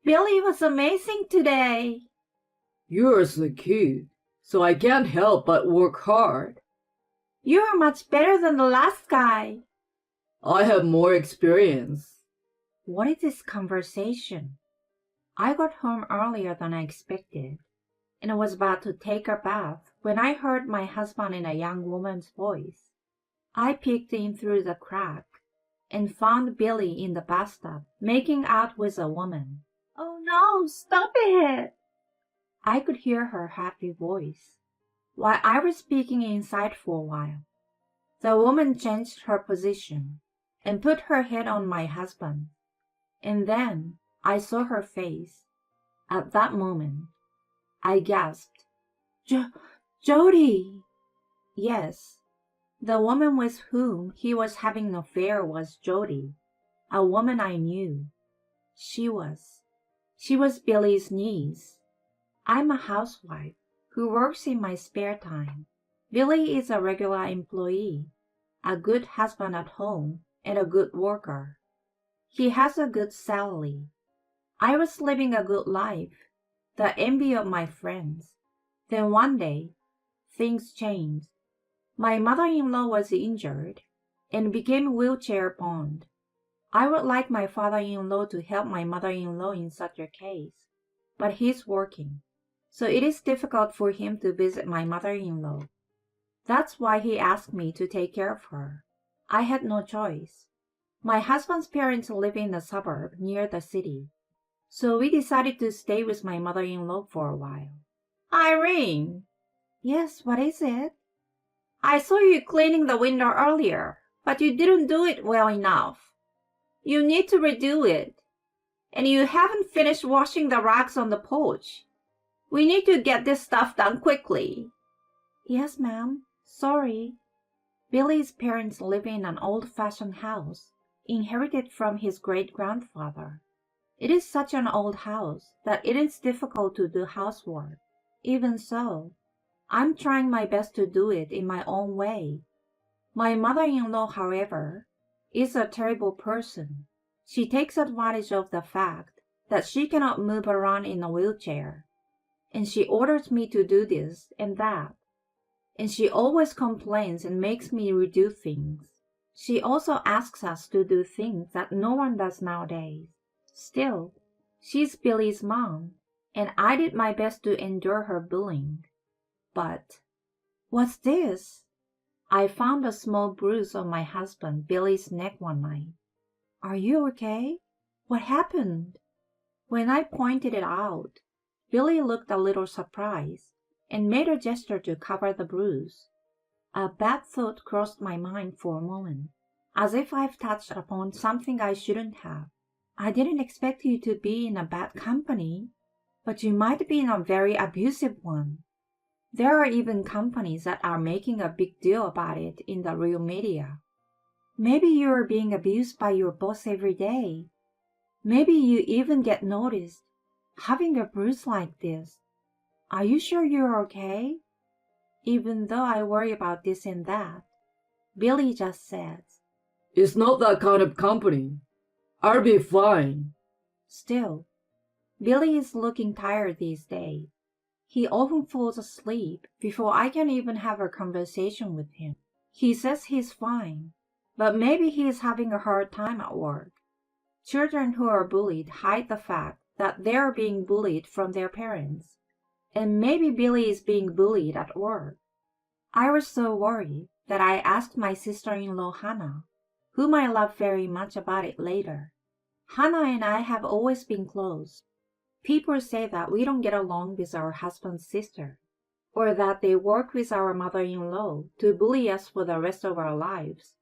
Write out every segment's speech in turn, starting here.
Billy was amazing today. You're the kid, so I can't help but work hard. You're much better than the last guy. I have more experience. What is this conversation? I got home earlier than I expected, and was about to take a bath when I heard my husband and a young woman's voice. I peeked in through the crack and found Billy in the bathtub making out with a woman. Oh no, stop it! I could hear her happy voice, while I was speaking inside for a while. The woman changed her position and put her head on my husband, and then I saw her face. At that moment, I gasped, Jody! Yes, the woman with whom he was having an affair was Jody, a woman I knew. She was Billy's niece. I'm a housewife who works in my spare time. Billy is a regular employee, a good husband at home, and a good worker. He has a good salary. I was living a good life, the envy of my friends. Then one day, things changed. My mother-in-law was injured and became wheelchair-bound. I would like my father-in-law to help my mother-in-law in such a case, but he's working, so it is difficult for him to visit my mother-in-law. That's why he asked me to take care of her. I had no choice. My husband's parents live in a suburb near the city, so we decided to stay with my mother-in-law for a while. Irene! Yes, what is it? I saw you cleaning the window earlier, but you didn't do it well enough. You need to redo it. And you haven't finished washing the rugs on the porch. We need to get this stuff done quickly. Yes, ma'am. Sorry. Billy's parents live in an old-fashioned house, inherited from his great-grandfather. It is such an old house that it is difficult to do housework. Even so, I'm trying my best to do it in my own way. My mother-in-law, however, is a terrible person. She takes advantage of the fact that she cannot move around in a wheelchair, and she orders me to do this and that. And she always complains and makes me redo things. She also asks us to do things that no one does nowadays. Still, she's Billy's mom, and I did my best to endure her bullying. But, what's this? I found a small bruise on my husband Billy's neck one night. Are you okay? What happened? When I pointed it out, Billy looked a little surprised and made a gesture to cover the bruise. A bad thought crossed my mind for a moment, as if I've touched upon something I shouldn't have. I didn't expect you to be in a bad company, but you might be in a very abusive one. There are even companies that are making a big deal about it in the real media. Maybe you are being abused by your boss every day. Maybe you even get noticed having a bruise like this. Are you sure you're okay? Even though I worry about this and that, Billy just says, It's not that kind of company. I'll be fine. Still, Billy is looking tired these days. He often falls asleep before I can even have a conversation with him. He says he's fine, but maybe he is having a hard time at work. Children who are bullied hide the fact that they are being bullied from their parents. And maybe Billy is being bullied at work. I was so worried that I asked my sister-in-law Hannah, whom I love very much, about it later. Hannah and I have always been close. People say that we don't get along with our husband's sister, or that they work with our mother-in-law to bully us for the rest of our lives.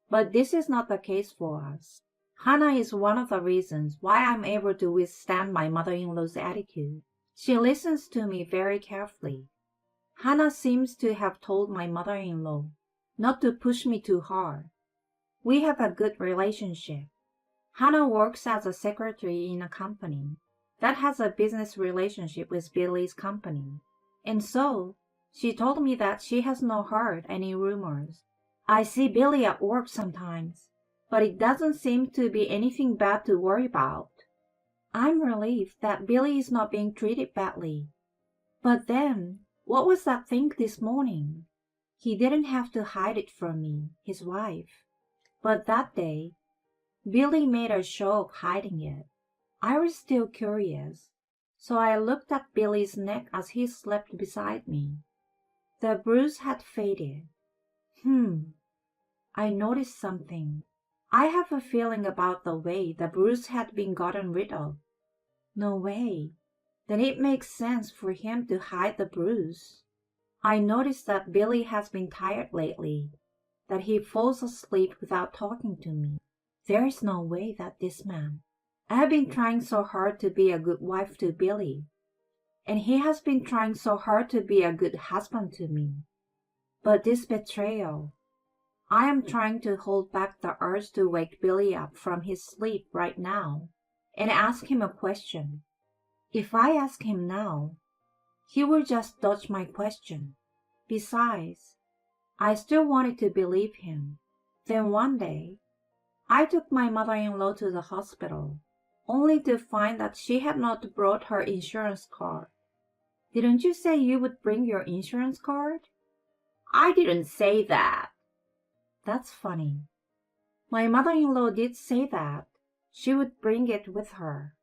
But this is not the case for us. Hannah is one of the reasons why I'm able to withstand my mother-in-law's attitude. She listens to me very carefully. Hannah seems to have told my mother-in-law not to push me too hard. We have a good relationship. Hannah works as a secretary in a company that has a business relationship with Billy's company. And so, she told me that she has not heard any rumors. I see Billy at work sometimes, but it doesn't seem to be anything bad to worry about. I'm relieved that Billy is not being treated badly. But then, what was that thing this morning? He didn't have to hide it from me, his wife. But that day, Billy made a show of hiding it. I was still curious, so I looked at Billy's neck as he slept beside me. The bruise had faded. I noticed something. I have a feeling about the way the bruise had been gotten rid of. No way. Then it makes sense for him to hide the bruise. I noticed that Billy has been tired lately, that he falls asleep without talking to me. There is no way that this man. I have been trying so hard to be a good wife to Billy, and he has been trying so hard to be a good husband to me. But this betrayal. I am trying to hold back the urge to wake Billy up from his sleep right now and ask him a question. If I ask him now, he will just dodge my question. Besides, I still wanted to believe him. Then one day, I took my mother-in-law to the hospital, only to find that she had not brought her insurance card. Didn't you say you would bring your insurance card? I didn't say that. That's funny. My mother-in-law did say that she would bring it with her.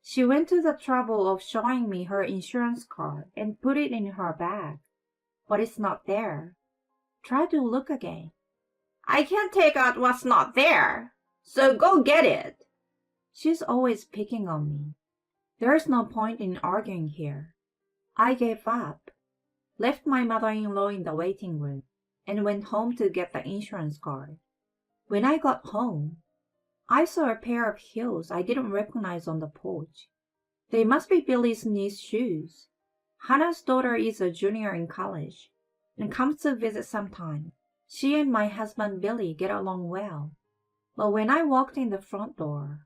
She went to the trouble of showing me her insurance card and put it in her bag, but it's not there. Try to look again. I can't take out what's not there, so go get it. She's always picking on me. There's no point in arguing here. I gave up, left my mother-in-law in the waiting room, and went home to get the insurance card. When I got home, I saw a pair of heels I didn't recognize on the porch. They must be Billy's niece's shoes. Hannah's daughter is a junior in college and comes to visit sometime. She and my husband Billy get along well. But when I walked in the front door,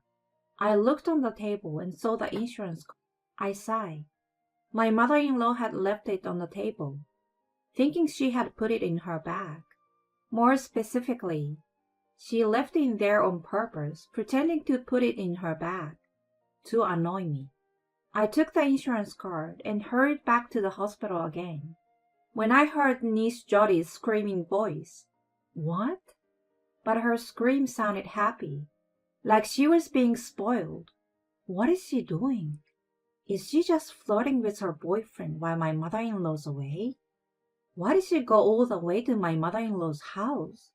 I looked on the table and saw the insurance card. I sighed. My mother-in-law had left it on the table, thinking she had put it in her bag. More specifically, she left it in there on purpose, pretending to put it in her bag, to annoy me. I took the insurance card and hurried back to the hospital again, when I heard niece Jodi's screaming voice. What? But her scream sounded happy, like she was being spoiled. What is she doing? Is she just flirting with her boyfriend while my mother-in-law's away? Why did she go all the way to my mother-in-law's house?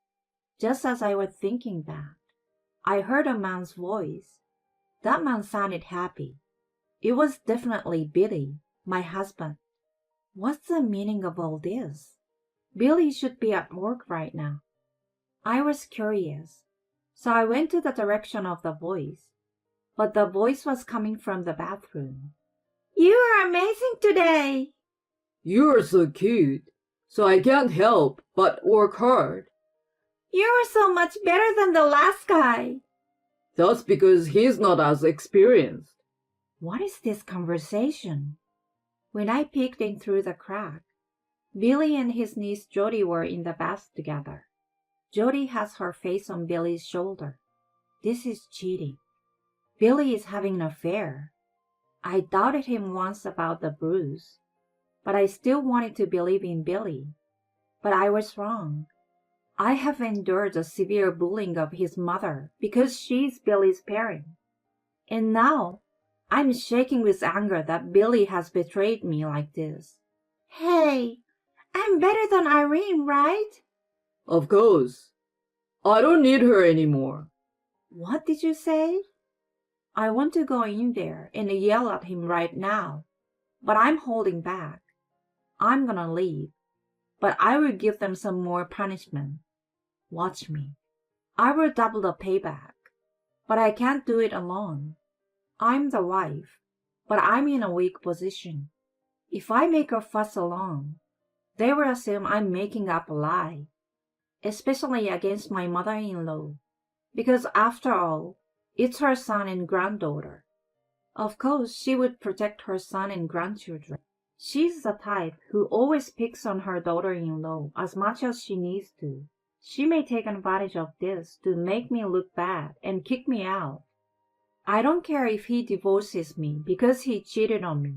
Just as I was thinking that, I heard a man's voice. That man sounded happy. It was definitely Billy, my husband. What's the meaning of all this? Billy should be at work right now. I was curious, so I went to the direction of the voice, but the voice was coming from the bathroom. You are amazing today. You're so cute, so I can't help but work hard. You are so much better than the last guy. That's because he's not as experienced. What is this conversation? When I peeked in through the crack, Billy and his niece Jody were in the bath together. Jody has her face on Billy's shoulder. This is cheating. Billy is having an affair. I doubted him once about the bruise, but I still wanted to believe in Billy. But I was wrong. I have endured the severe bullying of his mother because she's Billy's parent. And now, I'm shaking with anger that Billy has betrayed me like this. Hey, I'm better than Irene, right? Of course. I don't need her anymore. What did you say? I want to go in there and yell at him right now, but I'm holding back. I'm gonna leave, but I will give them some more punishment. Watch me. I will double the payback, but I can't do it alone. I'm the wife, but I'm in a weak position. If I make a fuss alone, they will assume I'm making up a lie, especially against my mother-in-law, because after all, it's her son and granddaughter. Of course, she would protect her son and grandchildren. She's the type who always picks on her daughter-in-law as much as she needs to. She may take advantage of this to make me look bad and kick me out. I don't care if he divorces me because he cheated on me.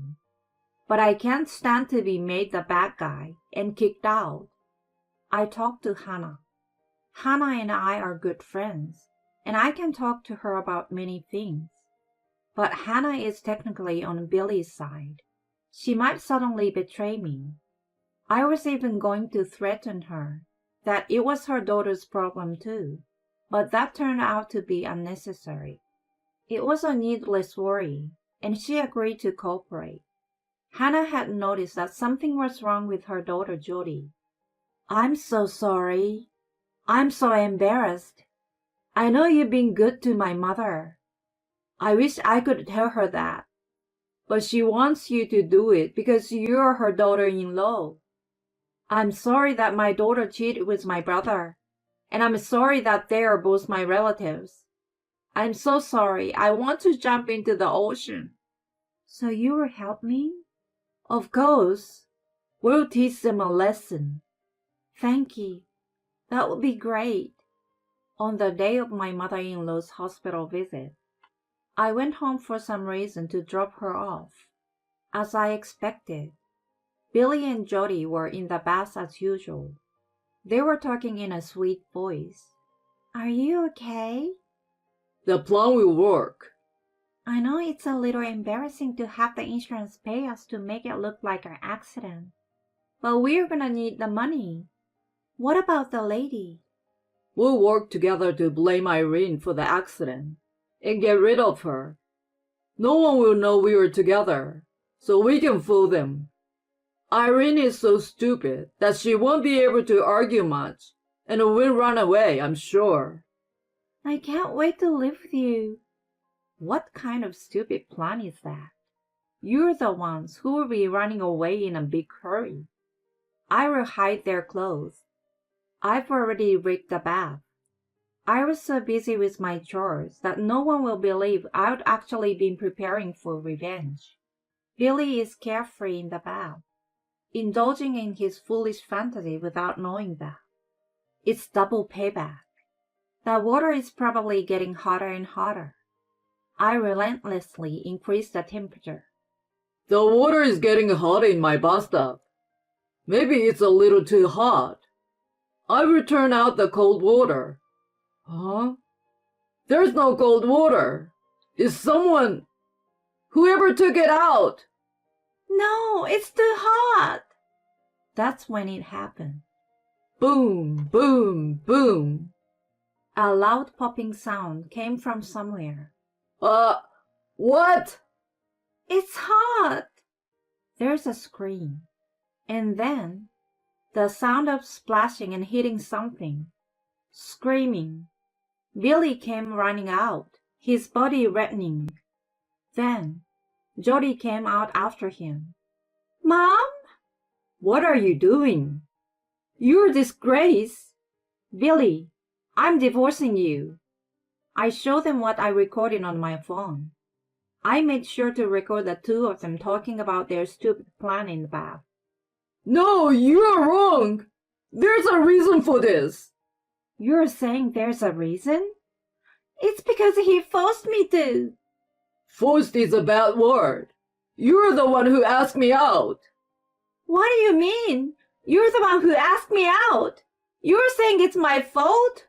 But I can't stand to be made the bad guy and kicked out. I talked to Hannah. Hannah and I are good friends, and I can talk to her about many things. But Hannah is technically on Billy's side. She might suddenly betray me. I was even going to threaten her that it was her daughter's problem too, but that turned out to be unnecessary. It was a needless worry, and she agreed to cooperate. Hannah had noticed that something was wrong with her daughter Jody. I'm so sorry. I'm so embarrassed. I know you've been good to my mother. I wish I could tell her that. But she wants you to do it because you're her daughter-in-law. I'm sorry that my daughter cheated with my brother, and I'm sorry that they are both my relatives. I'm so sorry. I want to jump into the ocean. So you will help me? Of course. We'll teach them a lesson. Thank you. That would be great. On the day of my mother-in-law's hospital visit, I went home for some reason to drop her off. As I expected, Billy and Jody were in the bath as usual. They were talking in a sweet voice. Are you okay? The plan will work. I know it's a little embarrassing to have the insurance pay us to make it look like an accident, but we're gonna need the money. What about the lady? We'll work together to blame Irene for the accident and get rid of her. No one will know we were together, so we can fool them. Irene is so stupid that she won't be able to argue much and will run away, I'm sure. I can't wait to live with you. What kind of stupid plan is that? You're the ones who will be running away in a big hurry. I will hide their clothes. I've already rigged the bath. I was so busy with my chores that no one will believe I'd actually been preparing for revenge. Billy is carefree in the bath, indulging in his foolish fantasy without knowing that. It's double payback. The water is probably getting hotter and hotter. I relentlessly increase the temperature. The water is getting hot in my bathtub. Maybe it's a little too hot. I will turn out the cold water. Huh? There's no cold water. Is someone... Whoever took it out? No, it's too hot. That's when it happened. Boom, boom, boom. A loud popping sound came from somewhere. What? It's hot! There's a scream. And then, the sound of splashing and hitting something. Screaming. Billy came running out, his body reddening. Then, Jody came out after him. Mom? What are you doing? You're a disgrace. Billy, I'm divorcing you. I showed them what I recorded on my phone. I made sure to record the two of them talking about their stupid plan in the bath. No, you're wrong. There's a reason for this. You're saying there's a reason? It's because he forced me to. Forced is a bad word. You're the one who asked me out. What do you mean? You're the one who asked me out. You're saying it's my fault?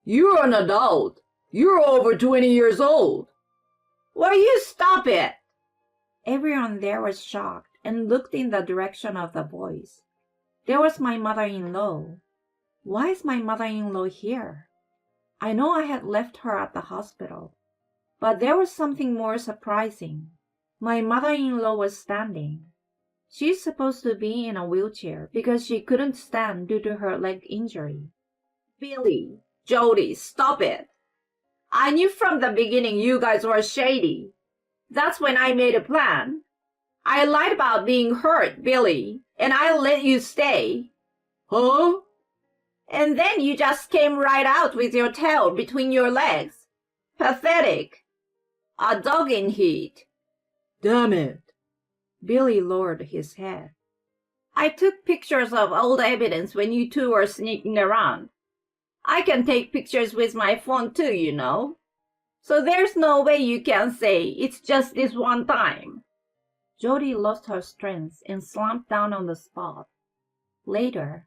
You're an adult. You're over 20 years old. Will you stop it? Everyone there was shocked and looked in the direction of the voice. There was my mother-in-law. Why is my mother-in-law here? I know I had left her at the hospital, but there was something more surprising. My mother-in-law was standing. She's supposed to be in a wheelchair because she couldn't stand due to her leg injury. Billy, Jody, stop it. I knew from the beginning you guys were shady. That's when I made a plan. I lied about being hurt, Billy, and I let you stay. Huh? And then you just came right out with your tail between your legs. Pathetic. A dog in heat. Damn it. Billy lowered his head. I took pictures of old evidence when you two were sneaking around. I can take pictures with my phone too, you know. So there's no way you can say it's just this one time. Jody lost her strength and slumped down on the spot. Later,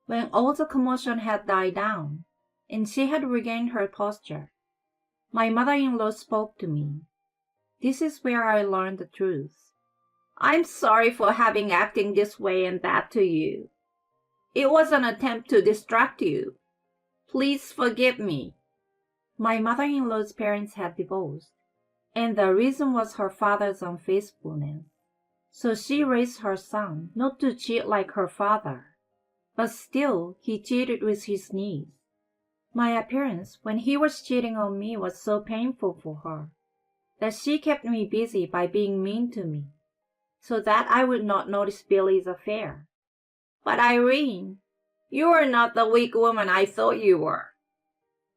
when all the commotion had died down, and she had regained her posture, my mother-in-law spoke to me. This is where I learned the truth. I'm sorry for having acting this way and that to you. It was an attempt to distract you. Please forgive me. My mother-in-law's parents had divorced, and the reason was her father's unfaithfulness. So she raised her son not to cheat like her father, but still he cheated with his niece. My appearance when he was cheating on me was so painful for her that she kept me busy by being mean to me, so that I would not notice Billy's affair. But Irene, you are not the weak woman I thought you were.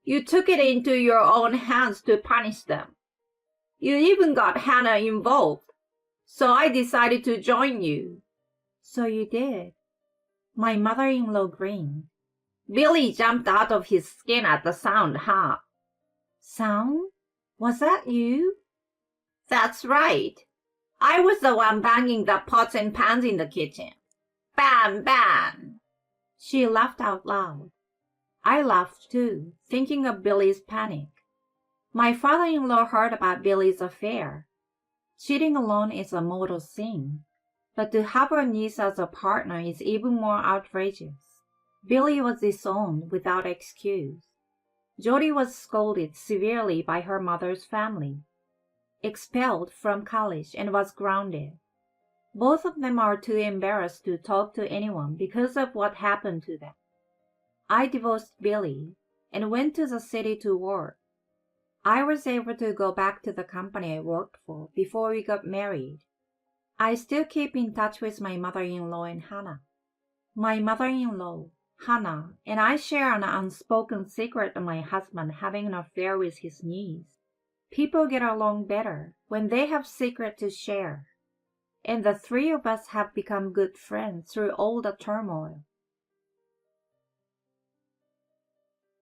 You took it into your own hands to punish them. You even got Hannah involved, so I decided to join you. So you did. My mother-in-law grinned. Billy jumped out of his skin at the sound, huh? Sound? Was that you? That's right. I was the one banging the pots and pans in the kitchen. Bam, bam! She laughed out loud. I laughed too, thinking of Billy's panic. My father-in-law heard about Billy's affair. Cheating alone is a mortal sin, but to have a niece as a partner is even more outrageous. Billy was disowned without excuse. Jody was scolded severely by her mother's family, expelled from college, and was grounded. Both of them are too embarrassed to talk to anyone because of what happened to them. I divorced Billy and went to the city to work. I was able to go back to the company I worked for before we got married. I still keep in touch with my mother-in-law and Hannah. My mother-in-law, Hannah, and I share an unspoken secret of my husband having an affair with his niece. People get along better when they have secrets to share. And the three of us have become good friends through all the turmoil.